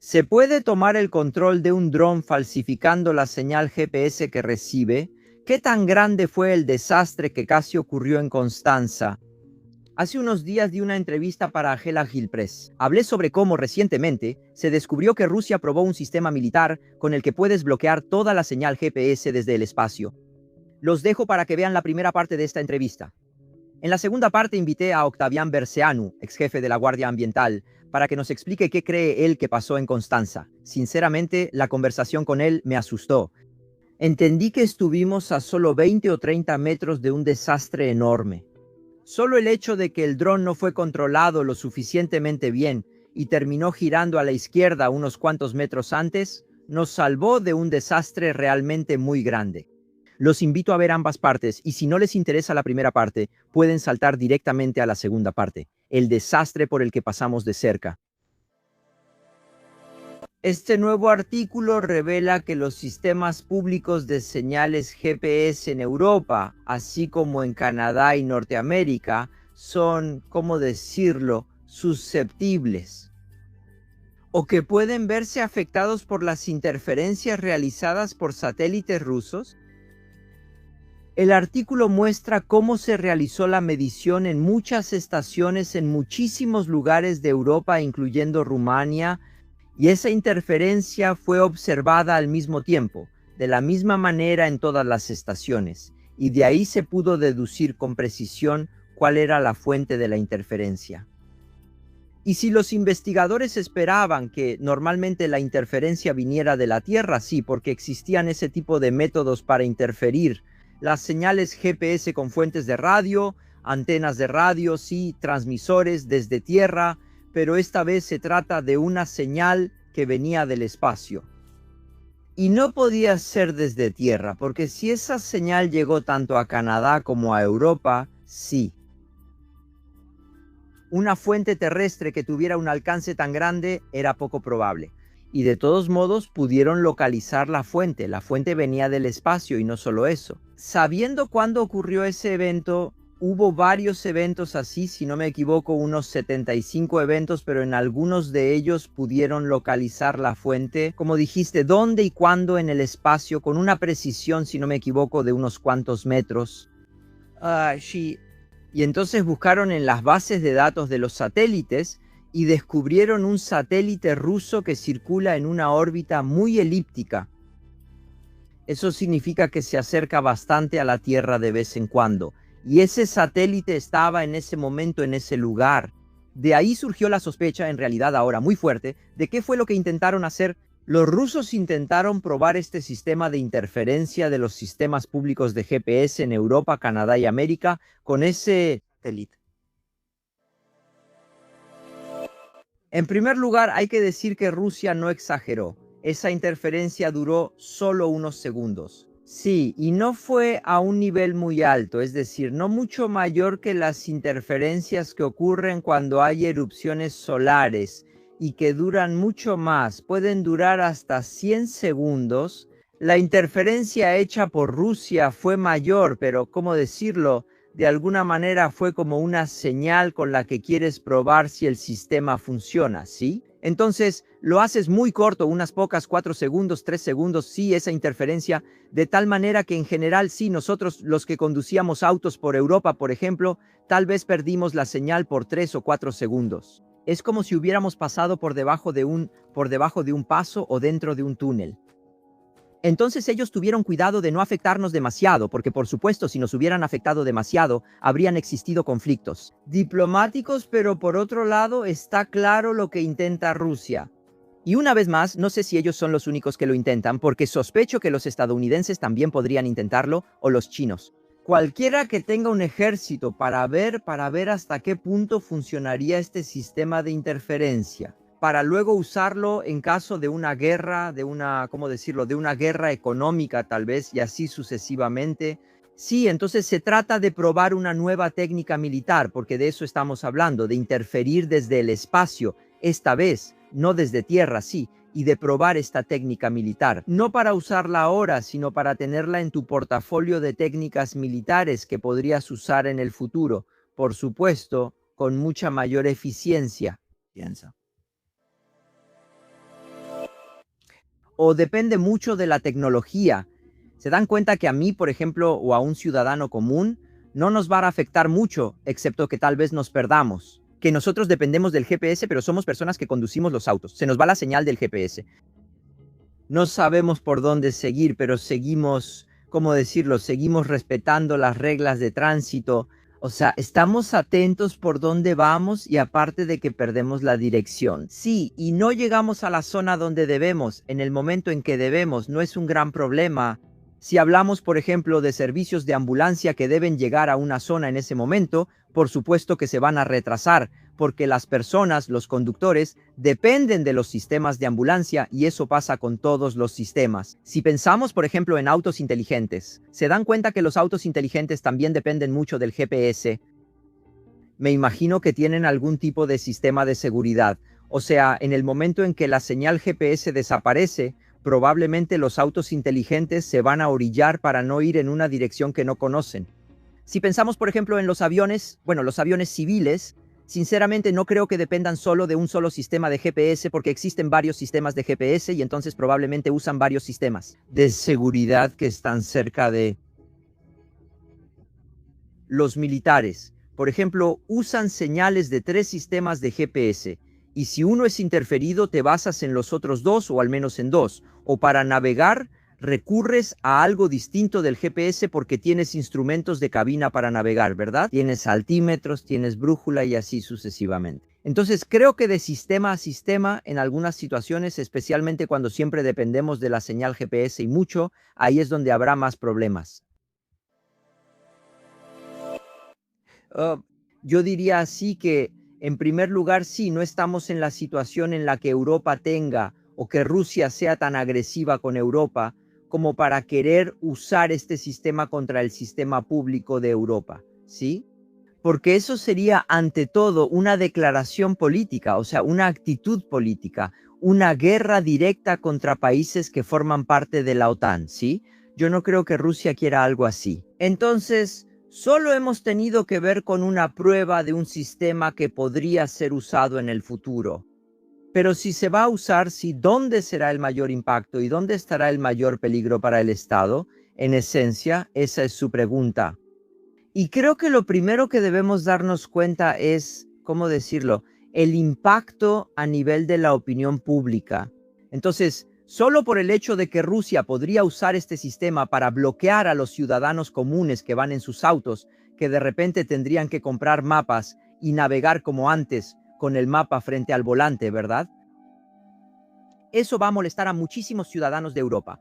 ¿Se puede tomar el control de un dron falsificando la señal GPS que recibe? ¿Qué tan grande fue el desastre que casi ocurrió en Constanza? Hace unos días di una entrevista para Gela Gil Press. Hablé sobre cómo recientemente se descubrió que Rusia probó un sistema militar con el que puedes bloquear toda la señal GPS desde el espacio. Los dejo para que vean la primera parte de esta entrevista. En la segunda parte invité a Octavian Berceanu, ex jefe de la Guardia Ambiental, para que nos explique qué cree él que pasó en Constanza. Sinceramente, la conversación con él me asustó. Entendí que estuvimos a solo 20 o 30 metros de un desastre enorme. Solo el hecho de que el dron no fue controlado lo suficientemente bien y terminó girando a la izquierda unos cuantos metros antes, nos salvó de un desastre realmente muy grande. Los invito a ver ambas partes y si no les interesa la primera parte, pueden saltar directamente a la segunda parte, el desastre por el que pasamos de cerca. Este nuevo artículo revela que los sistemas públicos de señales GPS en Europa, así como en Canadá y Norteamérica, son, ¿cómo decirlo?, susceptibles, o que pueden verse afectados por las interferencias realizadas por satélites rusos. El artículo muestra cómo se realizó la medición en muchas estaciones en muchísimos lugares de Europa, incluyendo Rumania, y esa interferencia fue observada al mismo tiempo, de la misma manera en todas las estaciones, y de ahí se pudo deducir con precisión cuál era la fuente de la interferencia. Y si los investigadores esperaban que normalmente la interferencia viniera de la Tierra, sí, porque existían ese tipo de métodos para interferir las señales GPS con fuentes de radio, antenas de radio, sí, transmisores desde Tierra, pero esta vez se trata de una señal que venía del espacio. Y no podía ser desde Tierra, porque si esa señal llegó tanto a Canadá como a Europa, sí. Una fuente terrestre que tuviera un alcance tan grande era poco probable. Y de todos modos pudieron localizar la fuente. La fuente venía del espacio y no solo eso. Sabiendo cuándo ocurrió ese evento, hubo varios eventos así, si no me equivoco, unos 75 eventos, pero en algunos de ellos pudieron localizar la fuente, como dijiste, dónde y cuándo en el espacio, con una precisión, si no me equivoco, de unos cuantos metros. Sí. Y entonces buscaron en las bases de datos de los satélites y descubrieron un satélite ruso que circula en una órbita muy elíptica. Eso significa que se acerca bastante a la Tierra de vez en cuando. Y ese satélite estaba en ese momento en ese lugar. De ahí surgió la sospecha, en realidad ahora muy fuerte, de qué fue lo que intentaron hacer. Los rusos intentaron probar este sistema de interferencia de los sistemas públicos de GPS en Europa, Canadá y América con ese satélite. En primer lugar, hay que decir que Rusia no exageró. Esa interferencia duró solo unos segundos. Sí, y no fue a un nivel muy alto, es decir, no mucho mayor que las interferencias que ocurren cuando hay erupciones solares y que duran mucho más, pueden durar hasta 100 segundos. La interferencia hecha por Rusia fue mayor, pero ¿cómo decirlo? De alguna manera fue como una señal con la que quieres probar si el sistema funciona, ¿sí? Entonces lo haces muy corto, unas pocas, 4 segundos, 3 segundos, sí, esa interferencia, de tal manera que en general sí, nosotros los que conducíamos autos por Europa, por ejemplo, tal vez perdimos la señal por 3 o 4 segundos. Es como si hubiéramos pasado por debajo de un paso o dentro de un túnel. Entonces ellos tuvieron cuidado de no afectarnos demasiado, porque por supuesto si nos hubieran afectado demasiado, habrían existido conflictos diplomáticos, pero por otro lado está claro lo que intenta Rusia. Y una vez más, no sé si ellos son los únicos que lo intentan, porque sospecho que los estadounidenses también podrían intentarlo, o los chinos. Cualquiera que tenga un ejército para ver hasta qué punto funcionaría este sistema de interferencia, para luego usarlo en caso de una guerra, ¿cómo decirlo?, de una guerra económica tal vez, y así sucesivamente. Sí, entonces se trata de probar una nueva técnica militar, porque de eso estamos hablando, de interferir desde el espacio, esta vez, no desde tierra, sí, y de probar esta técnica militar, no para usarla ahora, sino para tenerla en tu portafolio de técnicas militares que podrías usar en el futuro, por supuesto, con mucha mayor eficiencia. Piensa. o depende mucho de la tecnología. Se dan cuenta que a mí, por ejemplo, o a un ciudadano común, no nos va a afectar mucho, excepto que tal vez nos perdamos. Que nosotros dependemos del GPS, pero somos personas que conducimos los autos. Se nos va la señal del GPS. No sabemos por dónde seguir, pero seguimos, ¿cómo decirlo? Seguimos respetando las reglas de tránsito. O sea, estamos atentos por dónde vamos y aparte de que perdemos la dirección. Sí, y no llegamos a la zona donde debemos, en el momento en que debemos, no es un gran problema. Si hablamos, por ejemplo, de servicios de ambulancia que deben llegar a una zona en ese momento, por supuesto que se van a retrasar, porque las personas, los conductores, dependen de los sistemas de ambulancia y eso pasa con todos los sistemas. Si pensamos, por ejemplo, en autos inteligentes, se dan cuenta que los autos inteligentes también dependen mucho del GPS. Me imagino que tienen algún tipo de sistema de seguridad. O sea, en el momento en que la señal GPS desaparece, probablemente los autos inteligentes se van a orillar para no ir en una dirección que no conocen. Si pensamos, por ejemplo, en los aviones, bueno, los aviones civiles, sinceramente no creo que dependan solo de un solo sistema de GPS porque existen varios sistemas de GPS y entonces probablemente usan varios sistemas de seguridad que están cerca de los militares. Por ejemplo, usan señales de 3 sistemas de GPS y si uno es interferido te basas en los otros 2 o al menos en 2. O para navegar recurres a algo distinto del GPS porque tienes instrumentos de cabina para navegar, ¿verdad? Tienes altímetros, tienes brújula y así sucesivamente. Entonces creo que de sistema a sistema, en algunas situaciones, especialmente cuando siempre dependemos de la señal GPS y mucho, ahí es donde habrá más problemas. Yo diría así que, en primer lugar, sí, no estamos en la situación en la que Europa tenga o que Rusia sea tan agresiva con Europa como para querer usar este sistema contra el sistema público de Europa, ¿sí? Porque eso sería, ante todo, una declaración política, o sea, una actitud política, una guerra directa contra países que forman parte de la OTAN, ¿sí? Yo no creo que Rusia quiera algo así. Entonces, solo hemos tenido que ver con una prueba de un sistema que podría ser usado en el futuro. Pero si se va a usar, sí, ¿dónde será el mayor impacto y dónde estará el mayor peligro para el Estado? En esencia, esa es su pregunta. Y creo que lo primero que debemos darnos cuenta es, ¿cómo decirlo?, el impacto a nivel de la opinión pública. Entonces, solo por el hecho de que Rusia podría usar este sistema para bloquear a los ciudadanos comunes que van en sus autos, que de repente tendrían que comprar mapas y navegar como antes, con el mapa frente al volante, ¿verdad? Eso va a molestar a muchísimos ciudadanos de Europa.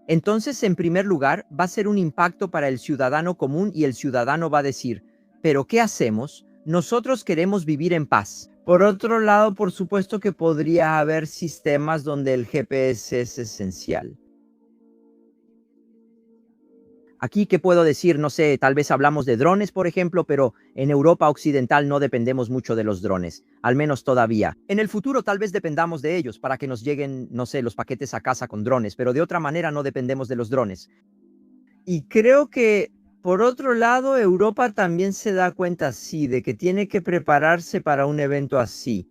Entonces, en primer lugar, va a ser un impacto para el ciudadano común y el ciudadano va a decir, ¿pero qué hacemos? Nosotros queremos vivir en paz. Por otro lado, por supuesto que podría haber sistemas donde el GPS es esencial. Aquí, ¿qué puedo decir? No sé, tal vez hablamos de drones, por ejemplo, pero en Europa Occidental no dependemos mucho de los drones, al menos todavía. En el futuro tal vez dependamos de ellos para que nos lleguen, no sé, los paquetes a casa con drones, pero de otra manera no dependemos de los drones. Y creo que, por otro lado, Europa también se da cuenta, sí, de que tiene que prepararse para un evento así.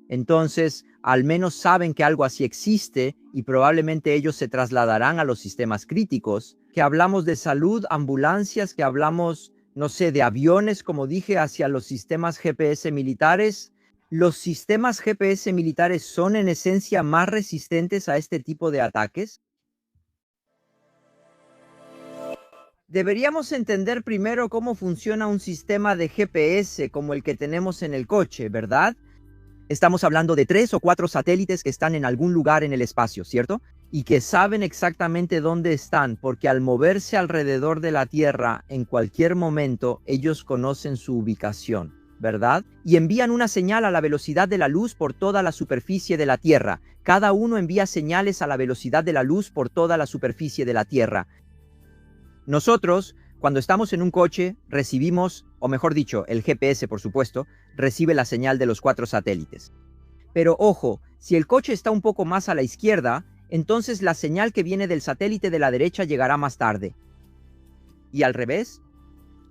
Entonces, al menos saben que algo así existe y probablemente ellos se trasladarán a los sistemas críticos, que hablamos de salud, ambulancias, que hablamos, no sé, de aviones, como dije, hacia los sistemas GPS militares. ¿Los sistemas GPS militares son en esencia más resistentes a este tipo de ataques? Deberíamos entender primero cómo funciona un sistema de GPS como el que tenemos en el coche, ¿verdad? Estamos hablando de 3 o 4 satélites que están en algún lugar en el espacio, ¿cierto? Y que saben exactamente dónde están, porque al moverse alrededor de la Tierra, en cualquier momento, ellos conocen su ubicación, ¿verdad? Y envían una señal a la velocidad de la luz por toda la superficie de la Tierra. Cada uno envía señales a la velocidad de la luz por toda la superficie de la Tierra. Nosotros, cuando estamos en un coche, recibimos, o mejor dicho, el GPS, por supuesto, recibe la señal de los 4 satélites. Pero ojo, si el coche está un poco más a la izquierda, entonces la señal que viene del satélite de la derecha llegará más tarde. ¿Y al revés?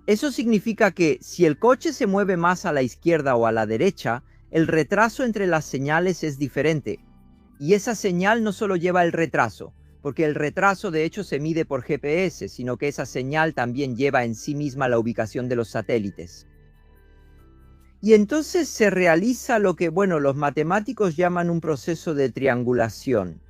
Eso significa que si el coche se mueve más a la izquierda o a la derecha, el retraso entre las señales es diferente. Y esa señal no solo lleva el retraso, porque el retraso de hecho se mide por GPS, sino que esa señal también lleva en sí misma la ubicación de los satélites. Y entonces se realiza lo que, bueno, los matemáticos llaman un proceso de triangulación.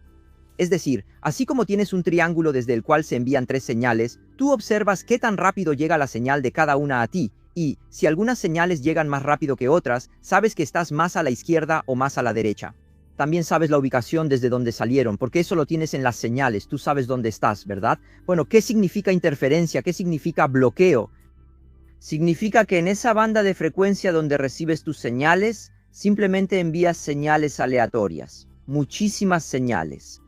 Es decir, así como tienes un triángulo desde el cual se envían tres señales, tú observas qué tan rápido llega la señal de cada una a ti, y si algunas señales llegan más rápido que otras, sabes que estás más a la izquierda o más a la derecha. También sabes la ubicación desde donde salieron, porque eso lo tienes en las señales, tú sabes dónde estás, ¿verdad? Bueno, ¿qué significa interferencia? ¿Qué significa bloqueo? Significa que en esa banda de frecuencia donde recibes tus señales, simplemente envías señales aleatorias, muchísimas señales.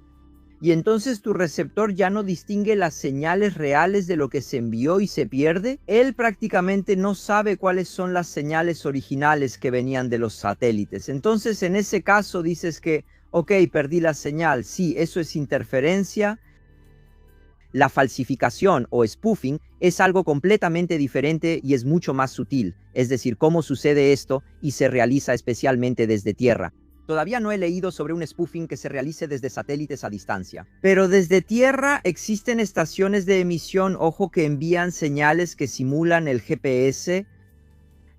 Y entonces tu receptor ya no distingue las señales reales de lo que se envió y se pierde. Él prácticamente no sabe cuáles son las señales originales que venían de los satélites. Entonces en ese caso dices que, ok, perdí la señal. Sí, eso es interferencia. La falsificación o spoofing es algo completamente diferente y es mucho más sutil. Es decir, cómo sucede esto y se realiza especialmente desde tierra. Todavía no he leído sobre un spoofing que se realice desde satélites a distancia. Pero desde tierra existen estaciones de emisión, ojo, que envían señales que simulan el GPS.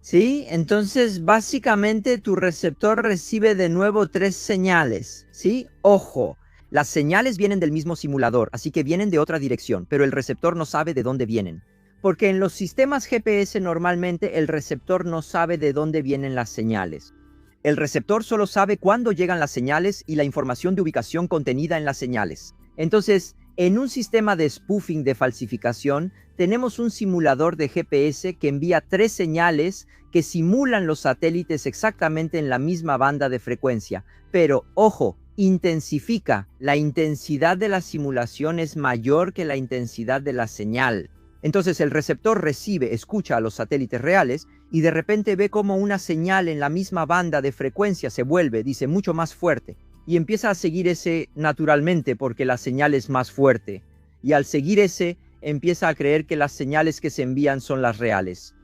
¿Sí? Entonces, básicamente tu receptor recibe de nuevo tres señales. ¿Sí? Ojo, las señales vienen del mismo simulador, así que vienen de otra dirección, pero el receptor no sabe de dónde vienen. Porque en los sistemas GPS normalmente el receptor no sabe de dónde vienen las señales. El receptor solo sabe cuándo llegan las señales y la información de ubicación contenida en las señales. Entonces, en un sistema de spoofing de falsificación, tenemos un simulador de GPS que envía tres señales que simulan los satélites exactamente en la misma banda de frecuencia. Pero, ojo, intensifica. La intensidad de la simulación es mayor que la intensidad de la señal. Entonces el receptor escucha a los satélites reales y de repente ve como una señal en la misma banda de frecuencia se vuelve, dice, mucho más fuerte. Y empieza a seguir ese naturalmente porque la señal es más fuerte. Y al seguir ese, empieza a creer que las señales que se envían son las reales.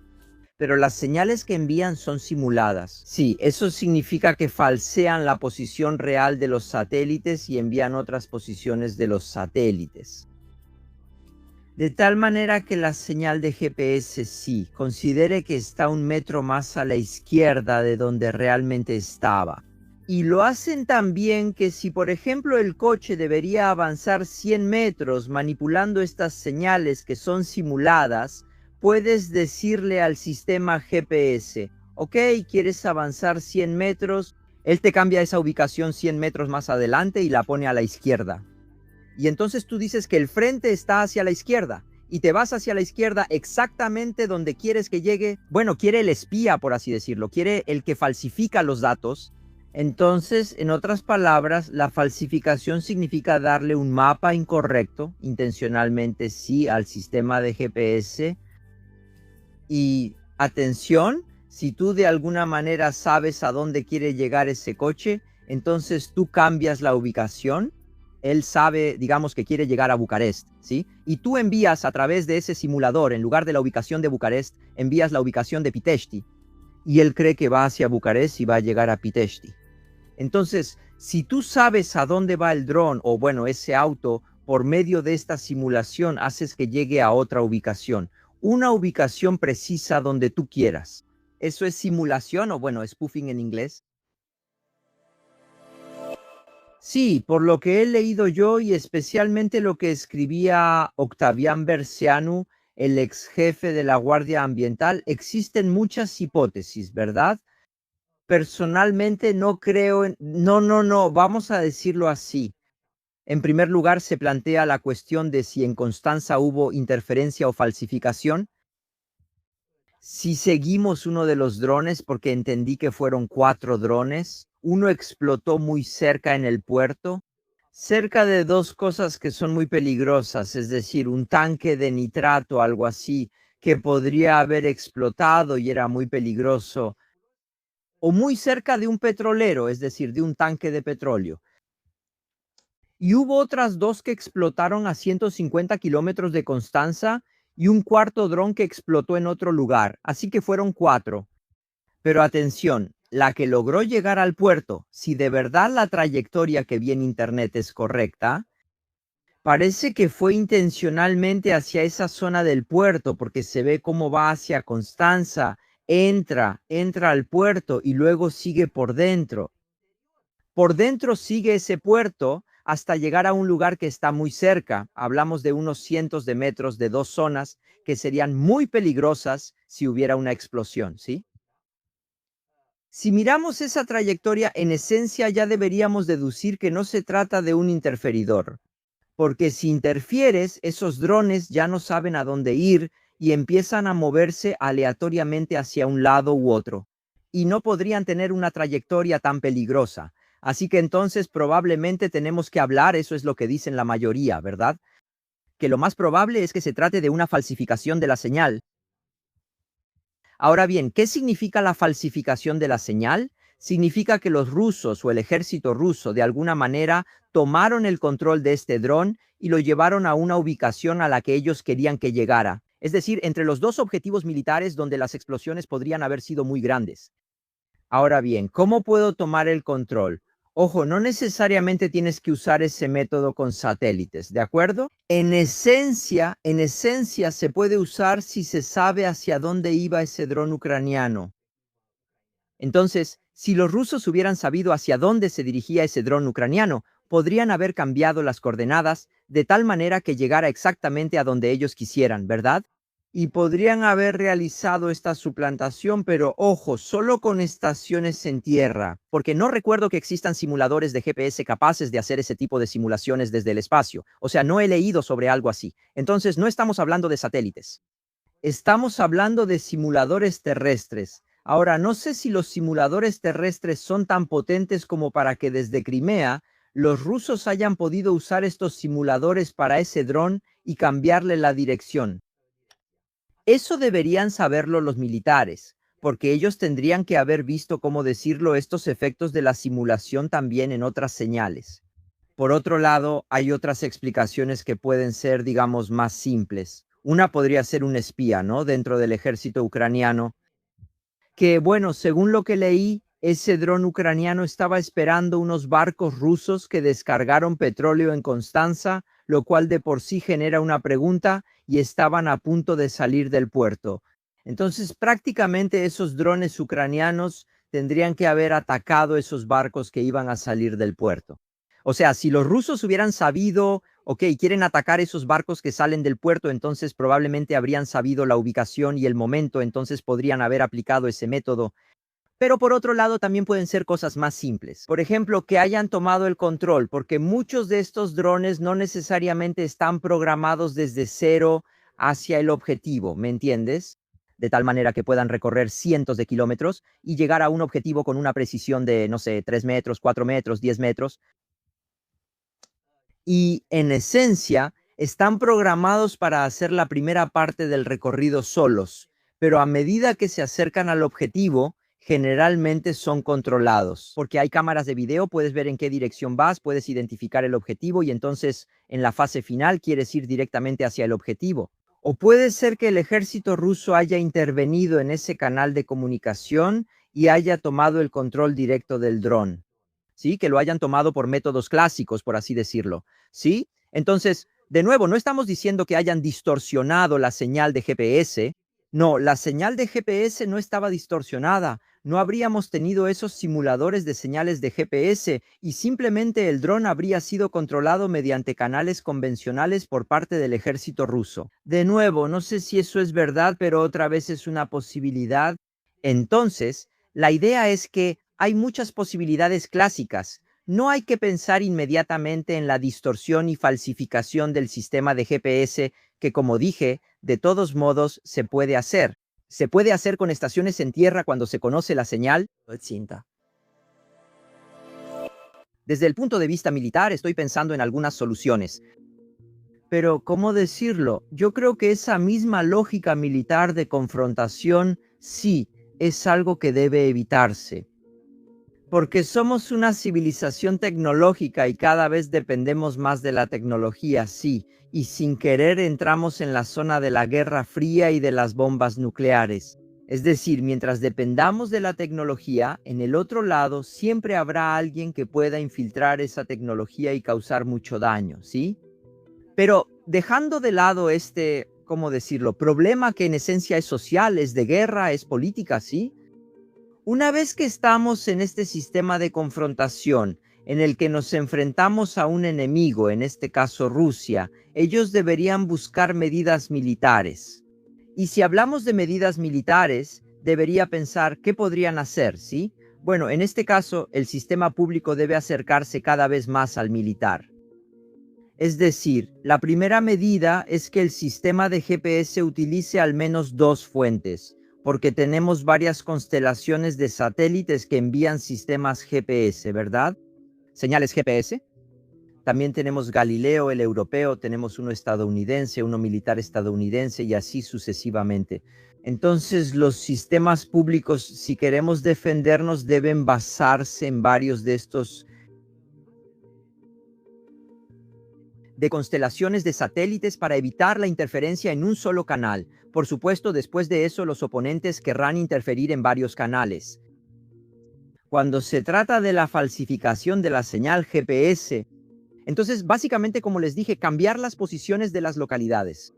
Pero las señales que envían son simuladas. Sí, eso significa que falsean la posición real de los satélites y envían otras posiciones de los satélites. De tal manera que la señal de GPS sí, considere que está 1 metro más a la izquierda de donde realmente estaba. Y lo hacen tan bien que si por ejemplo el coche debería avanzar 100 metros manipulando estas señales que son simuladas, puedes decirle al sistema GPS, ok, ¿quieres avanzar 100 metros? Él te cambia esa ubicación 100 metros más adelante y la pone a la izquierda. Y entonces tú dices que el frente está hacia la izquierda y te vas hacia la izquierda exactamente donde quieres que llegue. Bueno, quiere el espía, por así decirlo, quiere el que falsifica los datos. Entonces, en otras palabras, la falsificación significa darle un mapa incorrecto, intencionalmente sí, al sistema de GPS. Y atención, si tú de alguna manera sabes a dónde quiere llegar ese coche, entonces tú cambias la ubicación. Él sabe, digamos, que quiere llegar a Bucarest, ¿sí? Y tú envías a través de ese simulador, en lugar de la ubicación de Bucarest, envías la ubicación de Pitești. Y él cree que va hacia Bucarest y va a llegar a Pitești. Entonces, si tú sabes a dónde va el dron, o bueno, ese auto, por medio de esta simulación, haces que llegue a otra ubicación. Una ubicación precisa donde tú quieras. ¿Eso es simulación o bueno, spoofing en inglés? Sí, por lo que he leído yo y especialmente lo que escribía Octavian Berceanu, el ex jefe de la Guardia Ambiental, existen muchas hipótesis, ¿verdad? Personalmente no creo en... No, vamos a decirlo así. En primer lugar, se plantea la cuestión de si en Constanza hubo interferencia o falsificación. Si seguimos uno de los drones, porque entendí que fueron 4 drones, uno explotó muy cerca en el puerto, cerca de 2 cosas que son muy peligrosas, es decir, un tanque de nitrato, algo así, que podría haber explotado y era muy peligroso, o muy cerca de un petrolero, es decir, de un tanque de petróleo. Y hubo otras 2 que explotaron a 150 kilómetros de Constanza y un cuarto dron que explotó en otro lugar, así que fueron 4. Pero atención, la que logró llegar al puerto, si de verdad la trayectoria que vi en internet es correcta, parece que fue intencionalmente hacia esa zona del puerto, porque se ve cómo va hacia Constanza, entra al puerto y luego sigue por dentro. Por dentro sigue ese puerto hasta llegar a un lugar que está muy cerca. Hablamos de unos cientos de metros de dos zonas que serían muy peligrosas si hubiera una explosión, ¿sí? Si miramos esa trayectoria, en esencia ya deberíamos deducir que no se trata de un interferidor, porque si interfieres, esos drones ya no saben a dónde ir y empiezan a moverse aleatoriamente hacia un lado u otro, y no podrían tener una trayectoria tan peligrosa. Así que entonces probablemente tenemos que hablar, eso es lo que dicen la mayoría, ¿verdad? Que lo más probable es que se trate de una falsificación de la señal. Ahora bien, ¿qué significa la falsificación de la señal? Significa que los rusos o el ejército ruso de alguna manera tomaron el control de este dron y lo llevaron a una ubicación a la que ellos querían que llegara. Es decir, entre los dos objetivos militares donde las explosiones podrían haber sido muy grandes. Ahora bien, ¿cómo puedo tomar el control? Ojo, no necesariamente tienes que usar ese método con satélites, ¿de acuerdo? En esencia se puede usar si se sabe hacia dónde iba ese dron ucraniano. Entonces, si los rusos hubieran sabido hacia dónde se dirigía ese dron ucraniano, podrían haber cambiado las coordenadas de tal manera que llegara exactamente a donde ellos quisieran, ¿verdad? Y podrían haber realizado esta suplantación, pero ojo, solo con estaciones en tierra, porque no recuerdo que existan simuladores de GPS capaces de hacer ese tipo de simulaciones desde el espacio. O sea, no he leído sobre algo así. Entonces, no estamos hablando de satélites. Estamos hablando de simuladores terrestres. Ahora, no sé si los simuladores terrestres son tan potentes como para que desde Crimea los rusos hayan podido usar estos simuladores para ese dron y cambiarle la dirección. Eso deberían saberlo los militares, porque ellos tendrían que haber visto, cómo decirlo, estos efectos de la simulación también en otras señales. Por otro lado, hay otras explicaciones que pueden ser, digamos, más simples. Una podría ser un espía, ¿no? Dentro del ejército ucraniano, que, bueno, según lo que leí, ese dron ucraniano estaba esperando unos barcos rusos que descargaron petróleo en Constanza, lo cual de por sí genera una pregunta, y estaban a punto de salir del puerto. Entonces, prácticamente esos drones ucranianos tendrían que haber atacado esos barcos que iban a salir del puerto. O sea, si los rusos hubieran sabido, ok, quieren atacar esos barcos que salen del puerto, entonces probablemente habrían sabido la ubicación y el momento, entonces podrían haber aplicado ese método. Pero por otro lado, también pueden ser cosas más simples. Por ejemplo, que hayan tomado el control, porque muchos de estos drones no necesariamente están programados desde cero hacia el objetivo, ¿me entiendes? De tal manera que puedan recorrer cientos de kilómetros y llegar a un objetivo con una precisión de, no sé, 3 metros, 4 metros, 10 metros. Y en esencia están programados para hacer la primera parte del recorrido solos, pero a medida que se acercan al objetivo, generalmente son controlados, porque hay cámaras de video, puedes ver en qué dirección vas, puedes identificar el objetivo y entonces en la fase final quieres ir directamente hacia el objetivo. O puede ser que el ejército ruso haya intervenido en ese canal de comunicación y haya tomado el control directo del dron. ¿Sí? Que lo hayan tomado por métodos clásicos, por así decirlo, ¿sí? Entonces, de nuevo, no estamos diciendo que hayan distorsionado la señal de GPS. No, la señal de GPS no estaba distorsionada. No habríamos tenido esos simuladores de señales de GPS y simplemente el dron habría sido controlado mediante canales convencionales por parte del ejército ruso. De nuevo, no sé si eso es verdad, pero otra vez es una posibilidad. Entonces, la idea es que hay muchas posibilidades clásicas. No hay que pensar inmediatamente en la distorsión y falsificación del sistema de GPS, que, como dije, de todos modos se puede hacer. Se puede hacer con estaciones en tierra cuando se conoce la señal. Desde el punto de vista militar, estoy pensando en algunas soluciones. Pero, ¿cómo decirlo? Yo creo que esa misma lógica militar de confrontación sí es algo que debe evitarse. Porque somos una civilización tecnológica y cada vez dependemos más de la tecnología, sí, y sin querer entramos en la zona de la Guerra Fría y de las bombas nucleares. Es decir, mientras dependamos de la tecnología, en el otro lado siempre habrá alguien que pueda infiltrar esa tecnología y causar mucho daño, ¿sí? Pero dejando de lado este, ¿cómo decirlo? Problema que en esencia es social, es de guerra, es política, ¿sí? Una vez que estamos en este sistema de confrontación en el que nos enfrentamos a un enemigo, en este caso Rusia, ellos deberían buscar medidas militares. Y si hablamos de medidas militares, debería pensar qué podrían hacer, ¿sí? Bueno, en este caso, el sistema público debe acercarse cada vez más al militar. Es decir, la primera medida es que el sistema de GPS utilice al menos dos fuentes, porque tenemos varias constelaciones de satélites que envían sistemas GPS, ¿verdad? Señales GPS. También tenemos Galileo, el europeo, tenemos uno estadounidense, uno militar estadounidense y así sucesivamente. Entonces, los sistemas públicos, si queremos defendernos, deben basarse en varios de estos de constelaciones de satélites para evitar la interferencia en un solo canal. Por supuesto, después de eso, los oponentes querrán interferir en varios canales. Cuando se trata de la falsificación de la señal GPS, entonces, básicamente, como les dije, cambiar las posiciones de las localidades.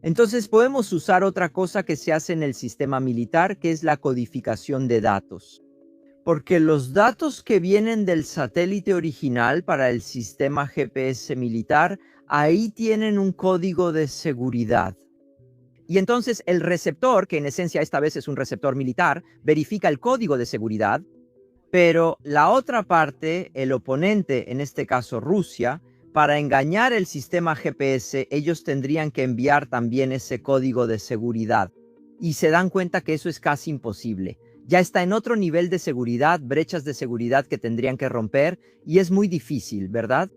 Entonces, podemos usar otra cosa que se hace en el sistema militar, que es la codificación de datos. Porque los datos que vienen del satélite original para el sistema GPS militar, ahí tienen un código de seguridad. Y entonces el receptor, que en esencia esta vez es un receptor militar, verifica el código de seguridad, pero la otra parte, el oponente, en este caso Rusia, para engañar el sistema GPS, ellos tendrían que enviar también ese código de seguridad. Y se dan cuenta que eso es casi imposible. Ya está en otro nivel de seguridad, brechas de seguridad que tendrían que romper, y es muy difícil, ¿verdad?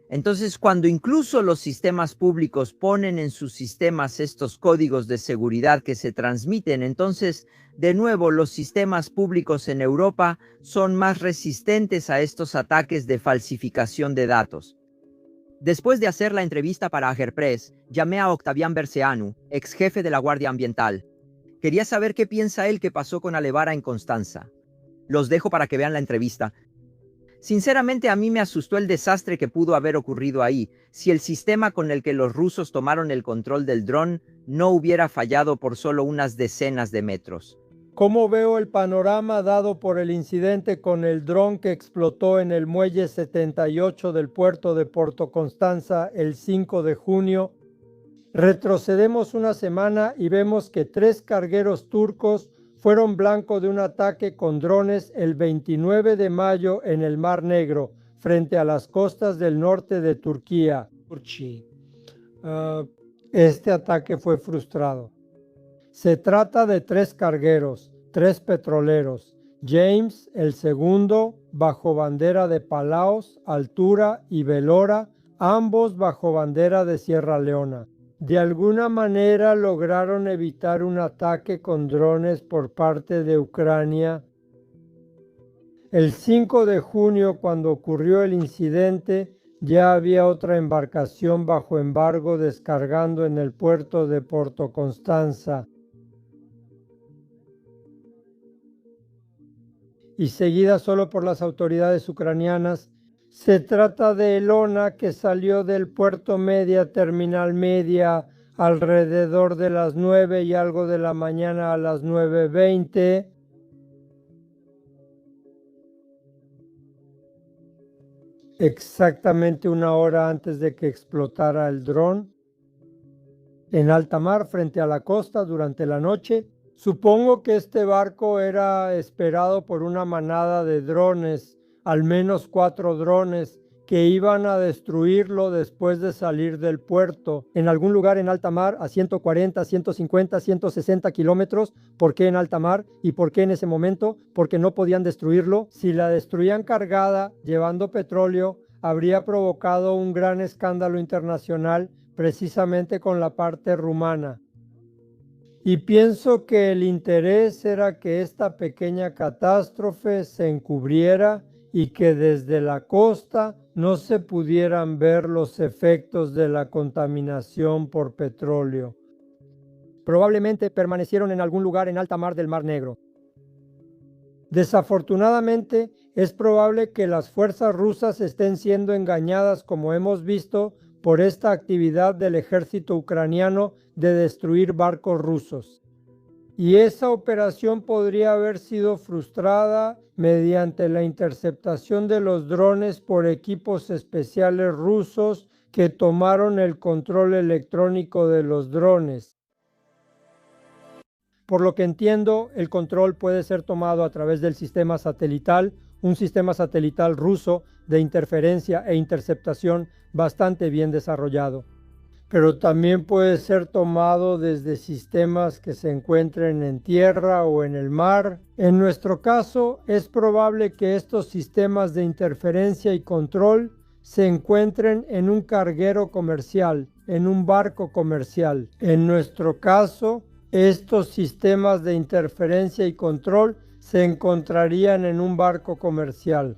Entonces, cuando incluso los sistemas públicos ponen en sus sistemas estos códigos de seguridad que se transmiten, entonces, de nuevo, los sistemas públicos en Europa son más resistentes a estos ataques de falsificación de datos. Después de hacer la entrevista para Agerpress, llamé a Octavian Berceanu, ex jefe de la Guardia Ambiental. Quería saber qué piensa él que pasó con Alevara en Constanza. Los dejo para que vean la entrevista. Sinceramente, a mí me asustó el desastre que pudo haber ocurrido ahí si el sistema con el que los rusos tomaron el control del dron no hubiera fallado por solo unas decenas de metros. ¿Cómo veo el panorama dado por el incidente con el dron que explotó en el muelle 78 del puerto de Puerto Constanza el 5 de junio? Retrocedemos una semana y vemos que 3 cargueros turcos fueron blanco de un ataque con drones el 29 de mayo en el Mar Negro, frente a las costas del norte de Turquía. Este ataque fue frustrado. Se trata de 3 cargueros, 3 petroleros. James, el segundo, bajo bandera de Palaos, Altura y Velora, ambos bajo bandera de Sierra Leona. De alguna manera lograron evitar un ataque con drones por parte de Ucrania. El 5 de junio, cuando ocurrió el incidente, ya había otra embarcación bajo embargo descargando en el puerto de Puerto Constanza y seguida solo por las autoridades ucranianas. Se trata de Elona, que salió del puerto Media, Terminal Media, alrededor de las 9 y algo de la mañana, a las 9:20. Exactamente una hora antes de que explotara el dron. En alta mar, frente a la costa, durante la noche. Supongo que este barco era esperado por una manada de drones, al menos 4 drones, que iban a destruirlo después de salir del puerto, en algún lugar en alta mar, a 140, 150, 160 kilómetros. ¿Por qué en alta mar? ¿Y por qué en ese momento? Porque no podían destruirlo. Si la destruían cargada, llevando petróleo, habría provocado un gran escándalo internacional, precisamente con la parte rumana. Y pienso que el interés era que esta pequeña catástrofe se encubriera y que desde la costa no se pudieran ver los efectos de la contaminación por petróleo. Probablemente permanecieron en algún lugar en alta mar del Mar Negro. Desafortunadamente, es probable que las fuerzas rusas estén siendo engañadas, como hemos visto, por esta actividad del ejército ucraniano de destruir barcos rusos. Y esa operación podría haber sido frustrada mediante la interceptación de los drones por equipos especiales rusos que tomaron el control electrónico de los drones. Por lo que entiendo, el control puede ser tomado a través del sistema satelital, un sistema satelital ruso de interferencia e interceptación bastante bien desarrollado. Pero también puede ser tomado desde sistemas que se encuentren en tierra o en el mar. En nuestro caso, es probable que estos sistemas de interferencia y control se encuentren en un carguero comercial, en un barco comercial. En nuestro caso, estos sistemas de interferencia y control se encontrarían en un barco comercial.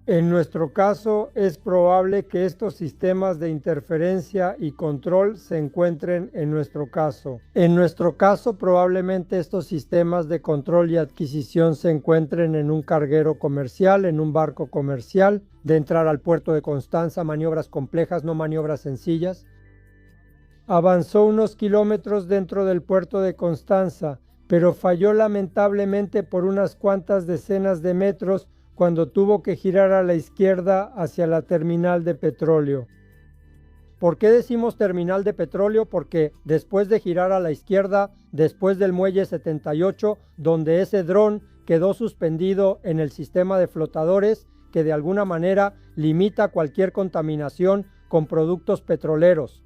En nuestro caso, es probable que estos sistemas de interferencia y control se encuentren en nuestro caso. En nuestro caso, probablemente estos sistemas de control y adquisición se encuentren en un carguero comercial, en un barco comercial, de entrar al puerto de Constanza, maniobras complejas, no maniobras sencillas. Avanzó unos kilómetros dentro del puerto de Constanza, pero falló lamentablemente por unas cuantas decenas de metros cuando tuvo que girar a la izquierda hacia la terminal de petróleo. ¿Por qué decimos terminal de petróleo? Porque después de girar a la izquierda, después del muelle 78, donde ese dron quedó suspendido en el sistema de flotadores que de alguna manera limita cualquier contaminación con productos petroleros.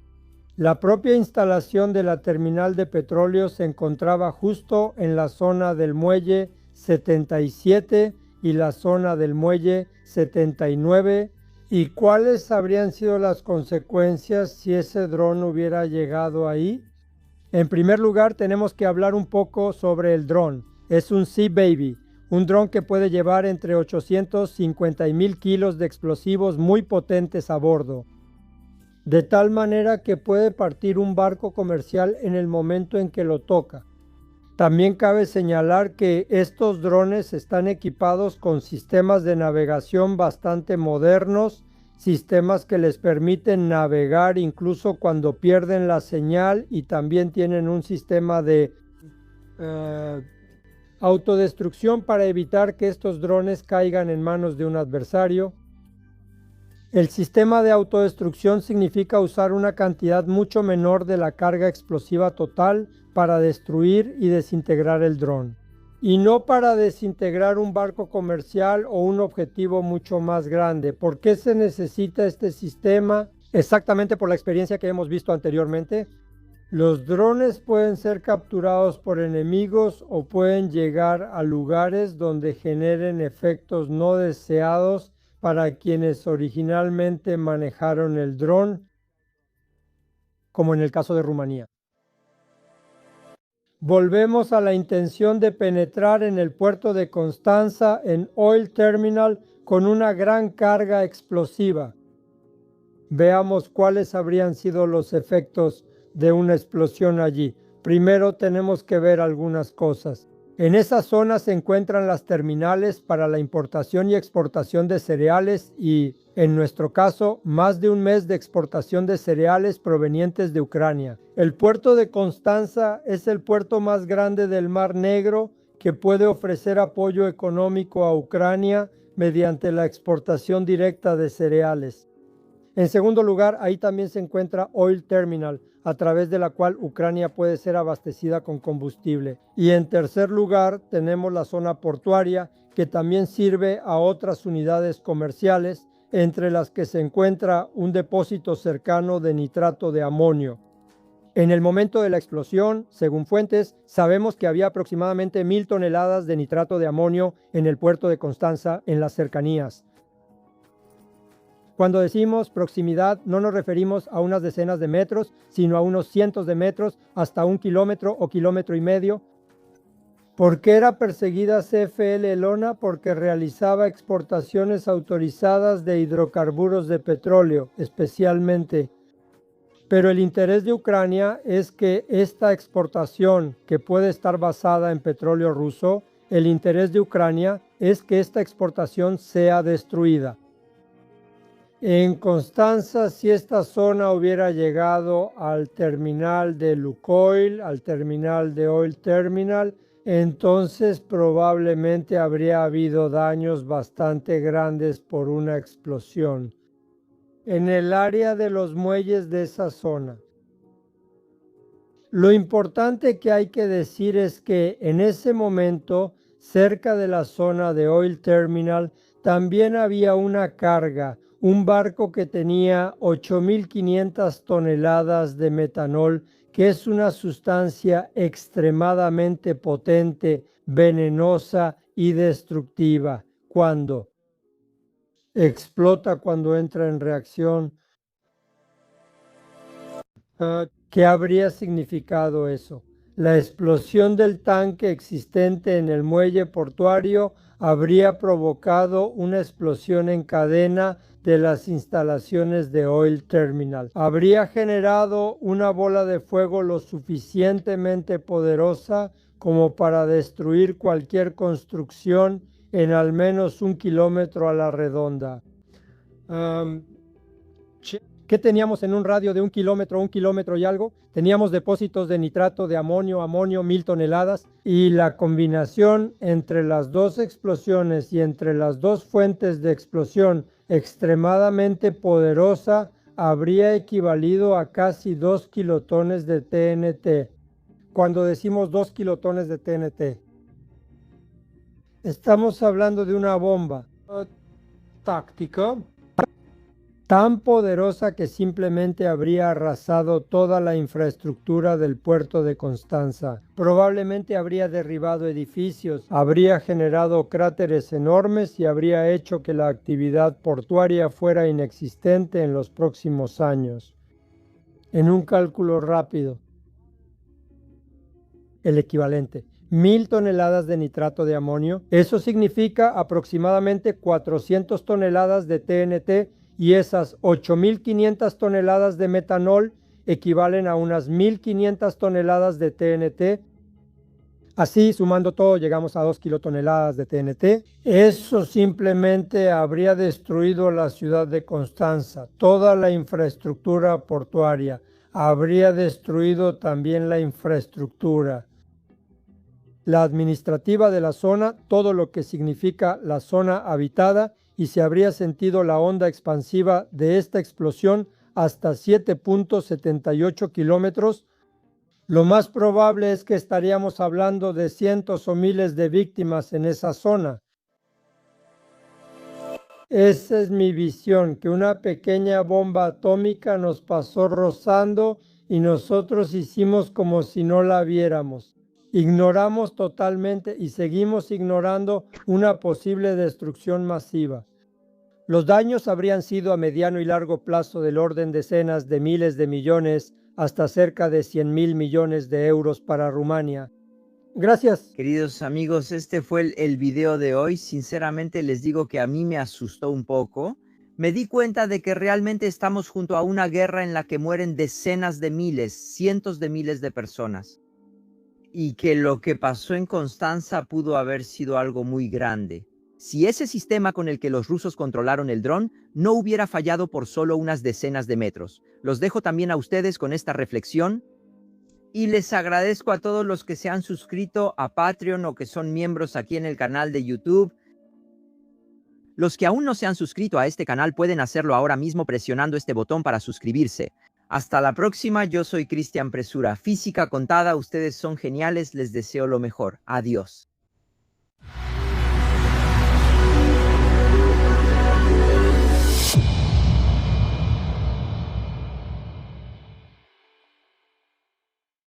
La propia instalación de la terminal de petróleo se encontraba justo en la zona del muelle 77 y la zona del muelle 79. ¿Y cuáles habrían sido las consecuencias si ese dron hubiera llegado ahí? En primer lugar, tenemos que hablar un poco sobre el dron. Es un Sea Baby, un dron que puede llevar entre 850 y 1000 kilos de explosivos muy potentes a bordo, de tal manera que puede partir un barco comercial en el momento en que lo toca. También cabe señalar que estos drones están equipados con sistemas de navegación bastante modernos, sistemas que les permiten navegar incluso cuando pierden la señal, y también tienen un sistema de autodestrucción para evitar que estos drones caigan en manos de un adversario. El sistema de autodestrucción significa usar una cantidad mucho menor de la carga explosiva total para destruir y desintegrar el dron, y no para desintegrar un barco comercial o un objetivo mucho más grande. ¿Por qué se necesita este sistema? Exactamente por la experiencia que hemos visto anteriormente. Los drones pueden ser capturados por enemigos o pueden llegar a lugares donde generen efectos no deseados para quienes originalmente manejaron el dron, como en el caso de Rumanía. Volvemos a la intención de penetrar en el puerto de Constanza en Oil Terminal con una gran carga explosiva. Veamos cuáles habrían sido los efectos de una explosión allí. Primero tenemos que ver algunas cosas. En esa zona se encuentran las terminales para la importación y exportación de cereales y, en nuestro caso, más de un mes de exportación de cereales provenientes de Ucrania. El puerto de Constanza es el puerto más grande del Mar Negro que puede ofrecer apoyo económico a Ucrania mediante la exportación directa de cereales. En segundo lugar, ahí también se encuentra Oil Terminal, a través de la cual Ucrania puede ser abastecida con combustible. Y en tercer lugar, tenemos la zona portuaria, que también sirve a otras unidades comerciales, entre las que se encuentra un depósito cercano de nitrato de amonio. En el momento de la explosión, según fuentes, sabemos que había aproximadamente 1000 toneladas de nitrato de amonio en el puerto de Constanza, en las cercanías. Cuando decimos proximidad, no nos referimos a unas decenas de metros, sino a unos cientos de metros, hasta 1 kilómetro o kilómetro y medio. ¿Por qué era perseguida CFL Elona? Porque realizaba exportaciones autorizadas de hidrocarburos de petróleo, especialmente. Pero el interés de Ucrania es que esta exportación, que puede estar basada en petróleo ruso, el interés de Ucrania es que esta exportación sea destruida. En Constanza, si esta zona hubiera llegado al terminal de Lukoil, al terminal de Oil Terminal, entonces probablemente habría habido daños bastante grandes por una explosión en el área de los muelles de esa zona. Lo importante que hay que decir es que en ese momento, cerca de la zona de Oil Terminal, también había una carga, un barco que tenía 8.500 toneladas de metanol, que es una sustancia extremadamente potente, venenosa y destructiva. ¿Cuándo? Explota cuando entra en reacción. ¿Qué habría significado eso? La explosión del tanque existente en el muelle portuario habría provocado una explosión en cadena de las instalaciones de Oil Terminal. Habría generado una bola de fuego lo suficientemente poderosa como para destruir cualquier construcción en al menos 1 kilómetro a la redonda. ¿Qué teníamos en un radio de 1 kilómetro y algo? Teníamos depósitos de nitrato de amonio, 1.000 toneladas, y la combinación entre las dos explosiones y entre las dos fuentes de explosión extremadamente poderosa habría equivalido a casi 2 kilotones de TNT. Cuando decimos 2 kilotones de TNT, estamos hablando de una bomba táctica tan poderosa que simplemente habría arrasado toda la infraestructura del puerto de Constanza. Probablemente habría derribado edificios, habría generado cráteres enormes y habría hecho que la actividad portuaria fuera inexistente en los próximos años. En un cálculo rápido, el equivalente. 1.000 toneladas de nitrato de amonio, eso significa aproximadamente 400 toneladas de TNT, y esas 8.500 toneladas de metanol equivalen a unas 1.500 toneladas de TNT. Así, sumando todo, llegamos a 2 kilotoneladas de TNT. Eso simplemente habría destruido la ciudad de Constanza, toda la infraestructura portuaria. Habría destruido también la infraestructura, la administrativa de la zona, todo lo que significa la zona habitada, y se habría sentido la onda expansiva de esta explosión hasta 7.78 kilómetros. Lo más probable es que estaríamos hablando de cientos o miles de víctimas en esa zona. Esa es mi visión, que una pequeña bomba atómica nos pasó rozando y nosotros hicimos como si no la viéramos. Ignoramos totalmente y seguimos ignorando una posible destrucción masiva. Los daños habrían sido a mediano y largo plazo del orden de decenas de miles de millones hasta cerca de 100.000 millones de euros para Rumania. Gracias. Queridos amigos, este fue el video de hoy. Sinceramente les digo que a mí me asustó un poco. Me di cuenta de que realmente estamos junto a una guerra en la que mueren decenas de miles, cientos de miles de personas. Y que lo que pasó en Constanza pudo haber sido algo muy grande. Si ese sistema con el que los rusos controlaron el dron no hubiera fallado por solo unas decenas de metros. Los dejo también a ustedes con esta reflexión. Y les agradezco a todos los que se han suscrito a Patreon o que son miembros aquí en el canal de YouTube. Los que aún no se han suscrito a este canal pueden hacerlo ahora mismo presionando este botón para suscribirse. Hasta la próxima, yo soy Cristian Presura. Física contada, ustedes son geniales, les deseo lo mejor. Adiós.